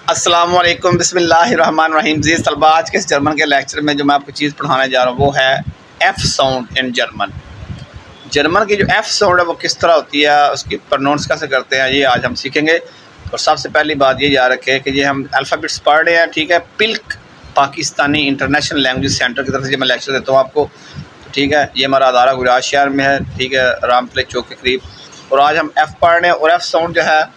अस्सलामुअलैकुम बिस्मिल्लाहिर्रहमानिर्रहीम। जी तलबा, आज के इस जर्मन के लेक्चर में जो मैं आपको चीज़ पढ़ाने जा रहा हूँ वो है F sound in German. German की जो एफ़ साउंड है वो किस तरह होती है, उसकी प्रोनाउंस कैसे करते हैं, ये आज हम सीखेंगे। और सबसे पहली बात ये याद रखें कि ये हम अल्फ़ाबेट्स पढ़ रहे हैं, ठीक है। पिल्क पाकिस्तानी इंटरनेशनल लैंग्वेज सेंटर की तरफ से मैं लेक्चर देता हूँ आपको, तो ठीक है। ये हमारा अदारा गुजरात शहर में है, ठीक है, राम प्ले चौक के करीब। और आज हम एफ़ पढ़ रहे हैं और एफ़ साउंड जो है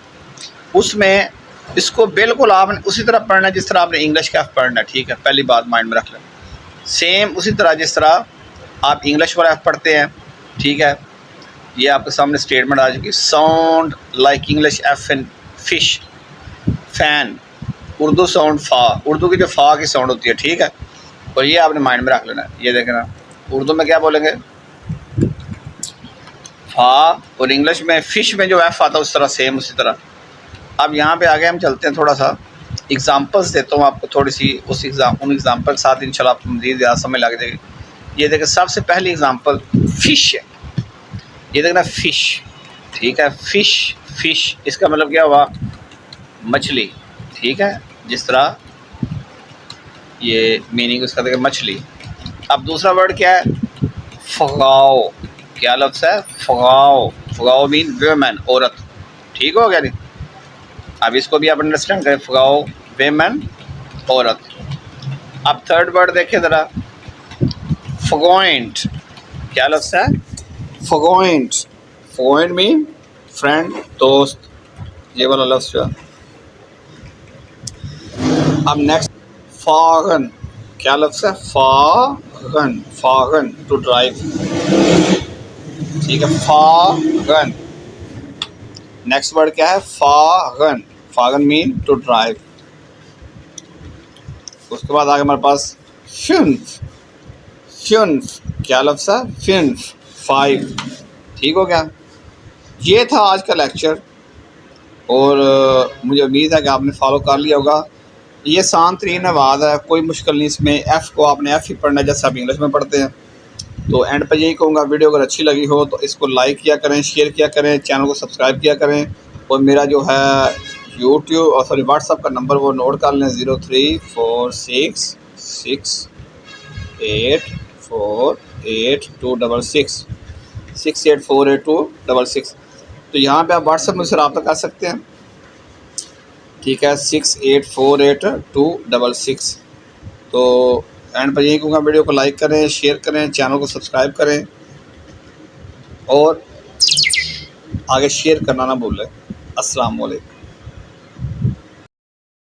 उसमें इसको बिल्कुल आपने उसी तरह पढ़ना है जिस तरह आपने इंग्लिश का एफ़ पढ़ना है, ठीक है। पहली बात माइंड में रख लें, सेम उसी तरह जिस तरह आप इंग्लिश वाला एफ़ पढ़ते हैं, ठीक है। ये आपके सामने स्टेटमेंट आ चुकी। Sound like English F in fish fan. Urdu sound फ़ा, उर्दू की जो फ़ा की साउंड होती है, ठीक है। और ये आपने माइंड में रख लेना है। ये देखना, उर्दू में क्या बोलेंगे, फ़ा, और इंग्लिश में फ़िश में जो एफ़ आता है उस तरह सेम उसी तरह। अब यहाँ पे आगे हम चलते हैं, थोड़ा सा एग्जांपल्स देता हूँ आपको, थोड़ी सी उन एग्जांपल के साथ इंशाल्लाह आपको मज़ीद ज़्यादा समझ लग जाएगी। ये देखें, सबसे पहली एग्जांपल फ़िश है। ये देखना फ़िश, ठीक है। फ़िश फ़िश इसका मतलब क्या हुआ, मछली, ठीक है। जिस तरह ये मीनिंग उसका देखें, मछली। अब दूसरा वर्ड क्या है, फ़गाओ। क्या लफ्ज़ है, फ़गाओ। फ़गाओ मीन वेमेन, औरत, ठीक हो गया नहीं। अब इसको भी आप अंडरस्टैंड करें, फ़गाओ वेमेन, औरत। अब थर्ड वर्ड देखें ज़रा, फ़गोइंट। क्या लफ्ज़ है, फ़गोइंट। फ़गोइंट मीन फ्रेंड, दोस्त, ये वाला लफ्ज़ जो है। अब नेक्स्ट फ़ागन। क्या लफ्ज़ है, फ़ागन। फ़ागन टू ड्राइव, ठीक है, फ़ागन। नेक्स्ट वर्ड क्या है, फ़ागन। फ़ागन मीन टू ड्राइव। उसके बाद आगे हमारे पास फ़िन्फ। फ़िन्फ क्या लफ्ज़ है, फ़िन्फ, 5, ठीक हो गया। ये था आज का लेक्चर और मुझे उम्मीद है कि आपने फॉलो कर लिया होगा। ये आसान तरीन आवाज़ है, कोई मुश्किल नहीं इसमें। एफ़ को आपने एफ़ ही पढ़ना है जैसे आप इंग्लिश में पढ़ते हैं। तो एंड पर यही कहूँगा, वीडियो अगर अच्छी लगी हो तो इसको लाइक किया करें, शेयर किया करें, चैनल को सब्सक्राइब किया करें। और मेरा जो है यूट्यूब और सॉरी व्हाट्सअप का नंबर वो नोट कर लें, 0346684826 684826। तो यहाँ पे आप व्हाट्सअप में से रब्ता कर सकते हैं, ठीक है, 684826। तो एंड पर यही कहूँगा, वीडियो को लाइक करें, शेयर करें, चैनल को सब्सक्राइब करें और आगे शेयर करना ना भूलें। अस्सलाम वालेकुम।